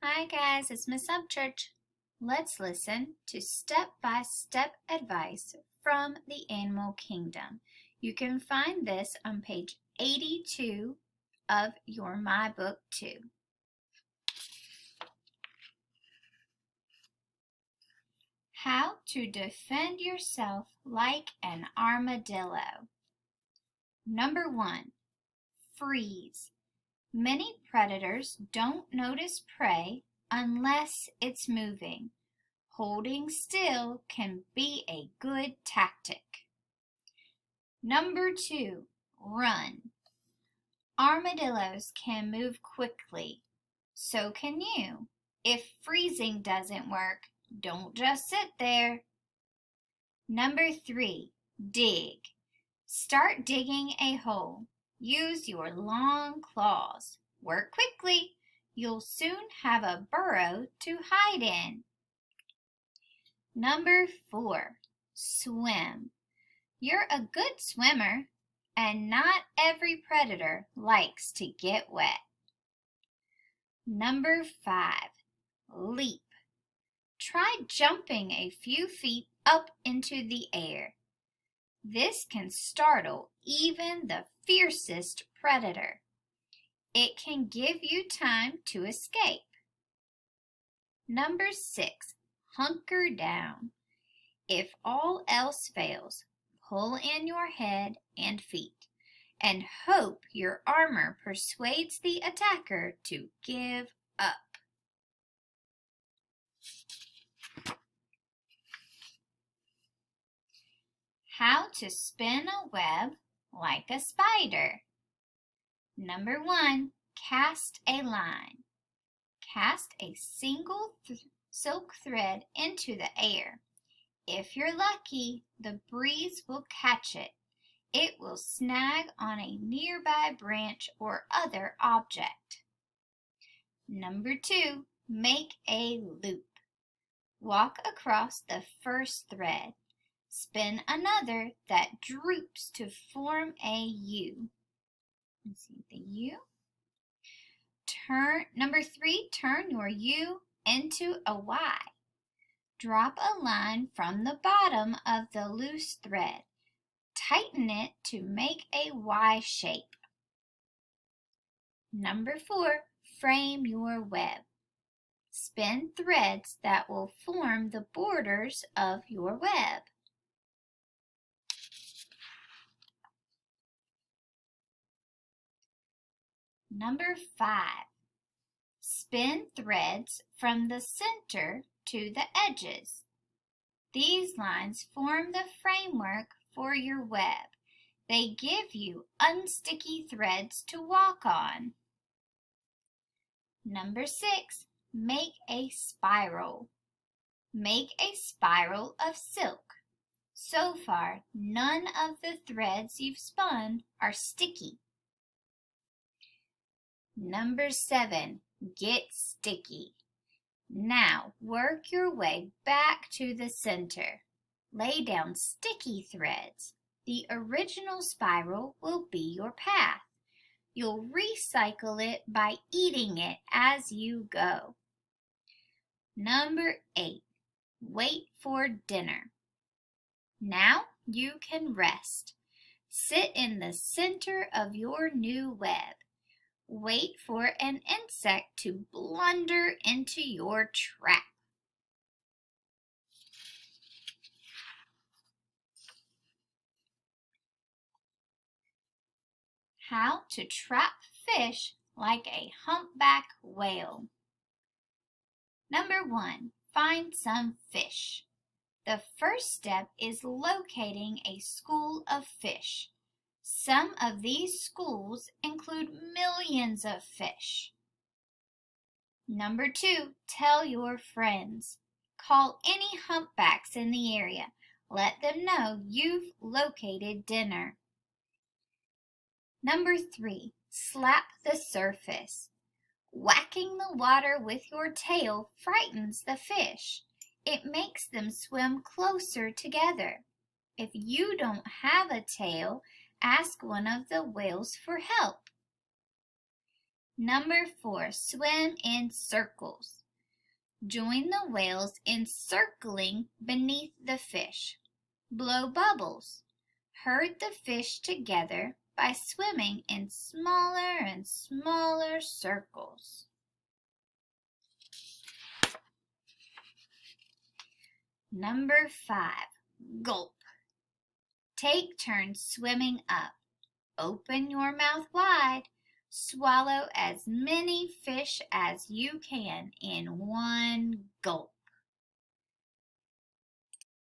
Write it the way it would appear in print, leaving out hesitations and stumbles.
Hi guys, it's Miss Upchurch. Let's listen to step-by-step advice from the Animal Kingdom. You can find this on page 82 of your My Book 2. How to defend yourself like an armadillo. Number 1. Freeze. Many predators don't notice prey unless it's moving. Holding still can be a good tactic. Number 2, run. Armadillos can move quickly. So can you. If freezing doesn't work, don't just sit there. Number 3, dig. Start digging a hole. Use your long claws. Work quickly. You'll soon have a burrow to hide in. Number 4, swim. You're a good swimmer, and not every predator likes to get wet. Number 5, leap. Try jumping a few feet up into the air. This can startle even the fiercest predator. It can give you time to escape. Number 6, hunker down. If all else fails, pull in your head and feet and hope your armor persuades the attacker to give up. How to spin a web like a spider. Number 1, cast a line. Cast a single silk thread into the air. If you're lucky, the breeze will catch it. It will snag on a nearby branch or other object. Number 2, make a loop. Walk across the first thread. Spin another that droops to form a U. Let's see the U. Number 3, turn your U into a Y. Drop a line from the bottom of the loose thread. Tighten it to make a Y shape. Number 4, frame your web. Spin threads that will form the borders of your web. Number 5, spin threads from the center to the edges. These lines form the framework for your web. They give you unsticky threads to walk on. Number 6, make a spiral. Make a spiral of silk. So far, none of the threads you've spun are sticky. Number 7, get sticky. Now work your way back to the center. Lay down sticky threads. The original spiral will be your path. You'll recycle it by eating it as you go. Number 8, wait for dinner. Now you can rest. Sit in the center of your new web. Wait for an insect to blunder into your trap. How to trap fish like a humpback whale. Number 1, find some fish. The first step is locating a school of fish. Some of these schools include millions of fish. Number 2, tell your friends. Call any humpbacks in the area. Let them know you've located dinner. Number 3, slap the surface. Whacking the water with your tail frightens the fish. It makes them swim closer together. If you don't have a tail, ask one of the whales for help. Number 4, swim in circles. Join the whales in circling beneath the fish. Blow bubbles. Herd the fish together by swimming in smaller and smaller circles. Number 5, gulp. Take turns swimming up. Open your mouth wide. Swallow as many fish as you can in one gulp.